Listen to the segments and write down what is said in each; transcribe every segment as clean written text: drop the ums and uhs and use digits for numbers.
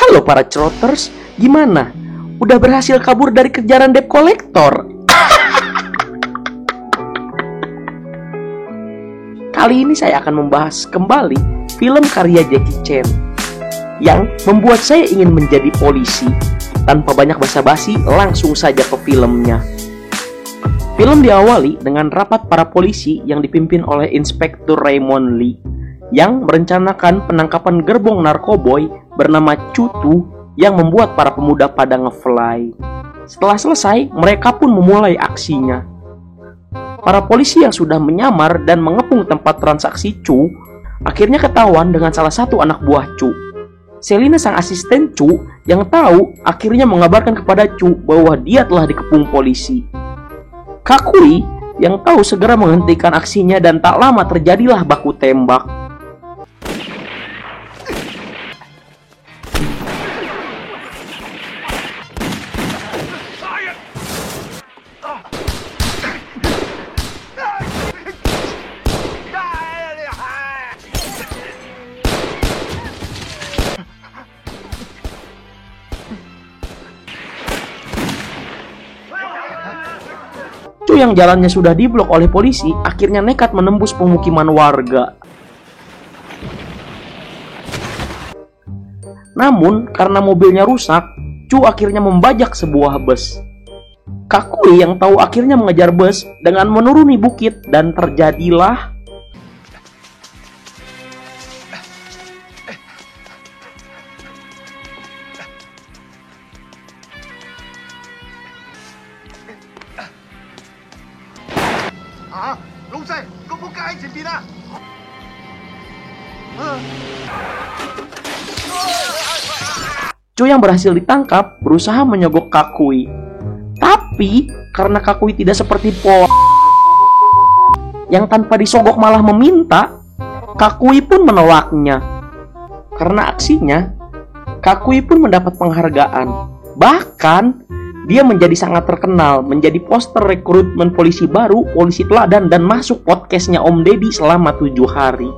Halo para Croters, gimana? Udah berhasil kabur dari kejaran debt collector? Kali ini saya akan membahas kembali film karya Jackie Chan yang membuat saya ingin menjadi polisi. Tanpa banyak basa-basi, langsung saja ke filmnya. Film diawali dengan rapat para polisi yang dipimpin oleh Inspektur Raymond Lee yang merencanakan penangkapan gerbong narkoboy bernama Cutu yang membuat para pemuda pada ngefly. Setelah selesai, mereka pun memulai aksinya. Para polisi yang sudah menyamar dan mengepung tempat transaksi Cu akhirnya ketahuan dengan salah satu anak buah Cu. Selina sang asisten Cu yang tahu akhirnya mengabarkan kepada Cu bahwa dia telah dikepung polisi. Kakui yang tahu segera menghentikan aksinya dan tak lama terjadilah baku tembak. Cu yang jalannya sudah diblok oleh polisi akhirnya nekat menembus pemukiman warga. Namun karena mobilnya rusak, Cu akhirnya membajak sebuah bus. Kakui yang tahu akhirnya mengejar bus dengan menuruni bukit dan terjadilah Cu yang berhasil ditangkap berusaha menyogok Kakui. Tapi karena Kakui tidak seperti yang tanpa disogok malah meminta, Kakui pun menolaknya. Karena aksinya, Kakui pun mendapat penghargaan. Bahkan dia menjadi sangat terkenal, menjadi poster rekrutmen polisi baru, polisi teladan, dan masuk podcastnya Om Deddy selama 7 hari.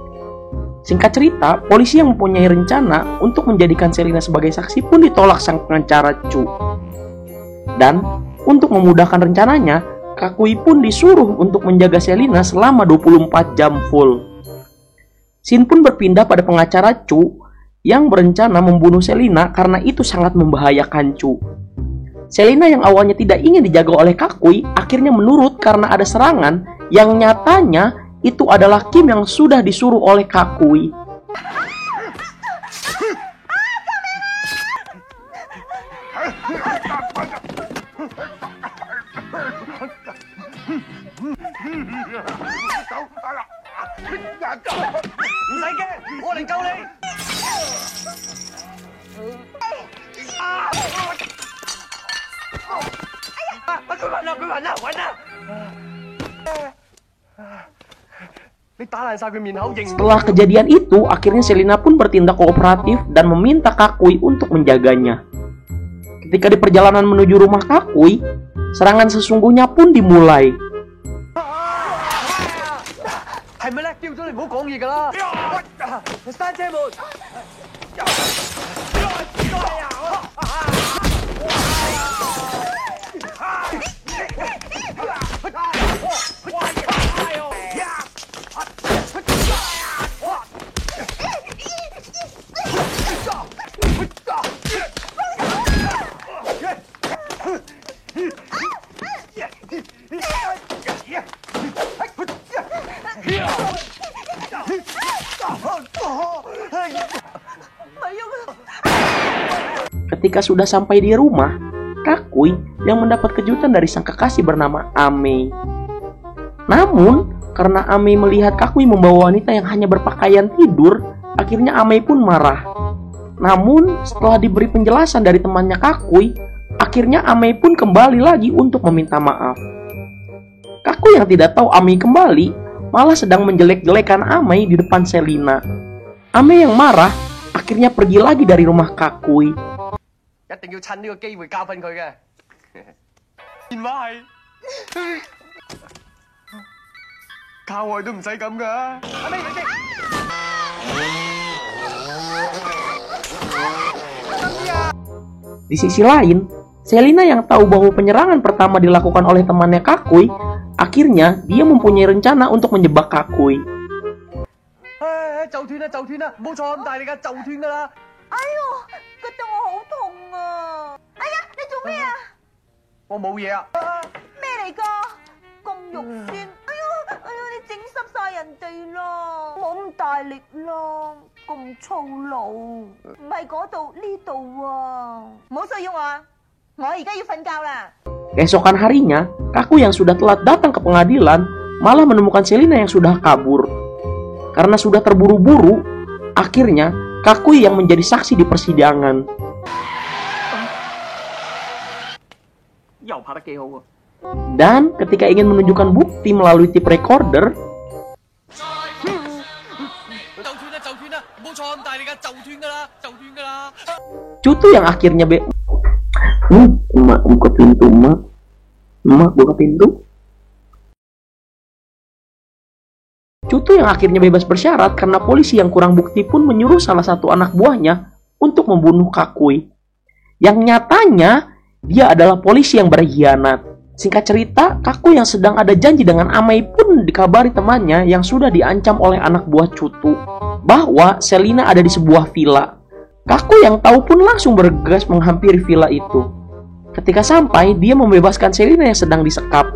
Singkat cerita, polisi yang mempunyai rencana untuk menjadikan Selina sebagai saksi pun ditolak sang pengacara Cu. Dan untuk memudahkan rencananya, Kakui pun disuruh untuk menjaga Selina selama 24 jam full. Scene pun berpindah pada pengacara Cu yang berencana membunuh Selina karena itu sangat membahayakan Cu. Selina yang awalnya tidak ingin dijaga oleh Kakui akhirnya menurut karena ada serangan yang nyatanya itu adalah Kim yang sudah disuruh oleh Kakui. Setelah kejadian itu, akhirnya Selina pun bertindak kooperatif dan meminta Kakui untuk menjaganya. Ketika di perjalanan menuju rumah Kakui, serangan sesungguhnya pun dimulai. Ketika sudah sampai di rumah, Kakui yang mendapat kejutan dari sang kekasih bernama Ame. Namun, karena Ame melihat Kakui membawa wanita yang hanya berpakaian tidur, akhirnya Ame pun marah. Namun, setelah diberi penjelasan dari temannya Kakui, akhirnya Ame pun kembali lagi untuk meminta maaf. Kakui yang tidak tahu Ame kembali, malah sedang menjelek-jelekan Ame di depan Selina. Ame yang marah, akhirnya pergi lagi dari rumah Kakui. 一定要趁呢個機會教訓佢嘅。電話係靠愛都唔使咁噶。阿妹，你先。Di sisi lain, Selina yang tahu bahwa penyerangan pertama dilakukan oleh temannya Kakui, akhirnya dia mempunyai rencana untuk menjebak Kakui. 就斷啦，就斷啦，唔好坐咁大力㗎，就斷㗎啦。哎呦，腳到我好痛啊！哎呀，你做咩啊？我冇嘢啊。咩嚟㗎？咁肉酸！哎呦，你整濕晒人哋啦！冇咁大力啦，咁粗魯，唔係嗰度呢度啊！唔好騷擾我啊！我而家要瞓覺啦。 Keesokan harinya, Kakui yang sudah telat datang ke pengadilan malah menemukan Selina yang sudah kabur. Karena sudah terburu-buru, akhirnya Kakui yang menjadi saksi di persidangan. 又拍得幾好喎。 Dan ketika ingin menunjukkan bukti melalui tape recorder, 就斷啦，就斷啦，唔好坐咁大力㗎，就斷㗎啦，就斷㗎啦。 Cutu yang akhirnya Emak buka pintu, Emak buka pintu. Cutu yang akhirnya bebas bersyarat karena polisi yang kurang bukti pun menyuruh salah satu anak buahnya untuk membunuh Kakui. Yang nyatanya, dia adalah polisi yang berkhianat. Singkat cerita, Kakui yang sedang ada janji dengan Amei pun dikabari temannya yang sudah diancam oleh anak buah Cutu bahwa Selina ada di sebuah villa. Kakui yang tahu pun langsung bergegas menghampiri villa itu. Ketika sampai, dia membebaskan Selina yang sedang disekap.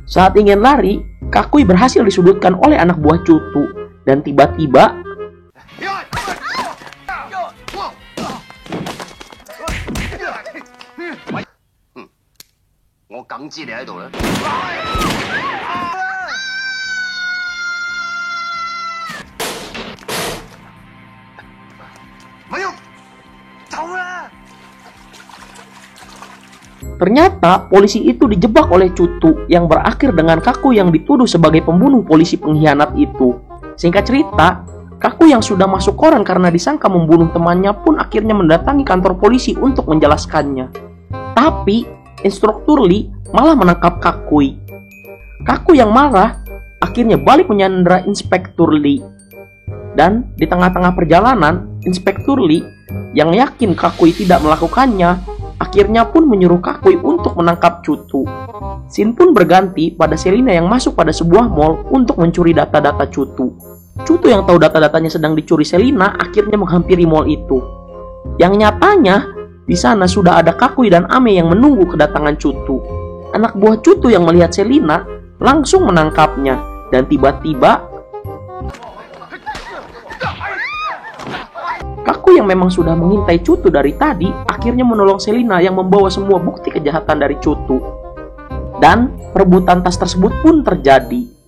Saat ingin lari, Kakui berhasil disudutkan oleh anak buah Cutu. Dan tiba-tiba, 我梗知你喺度啦。唔好喐，走啦！ ternyata polisi itu dijebak oleh Cutu yang berakhir dengan Kakui yang dituduh sebagai pembunuh polisi pengkhianat itu. Singkat cerita, Kakui yang sudah masuk koran karena disangka membunuh temannya pun akhirnya mendatangi kantor polisi untuk menjelaskannya. Tapi, instruktur Lee malah menangkap Kakui. Kakui yang marah akhirnya balik menyandera Inspektur Lee. Dan di tengah-tengah perjalanan, Inspektur Lee yang yakin Kakui tidak melakukannya, akhirnya pun menyuruh Kakui untuk menangkap Cutu. Scene pun berganti pada Selina yang masuk pada sebuah mall untuk mencuri data-data Cutu. Cutu yang tahu data-datanya sedang dicuri Selina akhirnya menghampiri mall itu. Yang nyatanya, di sana sudah ada Kakui dan Ame yang menunggu kedatangan Cutu. Anak buah Cutu yang melihat Selina langsung menangkapnya. Dan tiba-tiba, Kakui yang memang sudah mengintai Cutu dari tadi akhirnya menolong Selina yang membawa semua bukti kejahatan dari Cutu. Dan perebutan tas tersebut pun terjadi.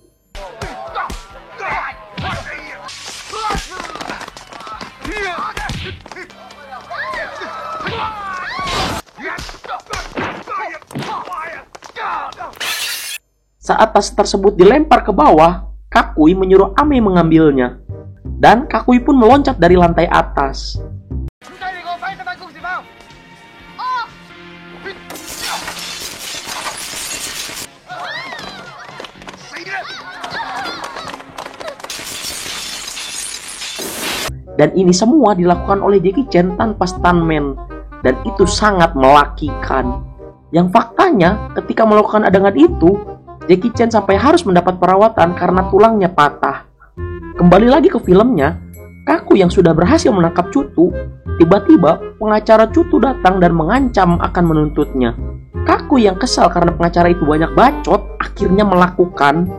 Saat tas tersebut dilempar ke bawah, Kakui menyuruh Ame mengambilnya. Dan Kakui pun meloncat dari lantai atas. Dan ini semua dilakukan oleh Jackie Chan tanpa stuntman. Dan itu sangat melakikan. Yang faktanya, ketika melakukan adegan itu, Jackie Chan sampai harus mendapat perawatan karena tulangnya patah. Kembali lagi ke filmnya, Kakui yang sudah berhasil menangkap Cutu, tiba-tiba pengacara Cutu datang dan mengancam akan menuntutnya. Kakui yang kesal karena pengacara itu banyak bacot, akhirnya melakukan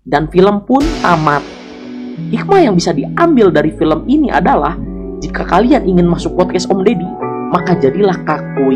dan film pun tamat. Hikmah yang bisa diambil dari film ini adalah jika kalian ingin masuk podcast Om Deddy, maka jadilah Kakui.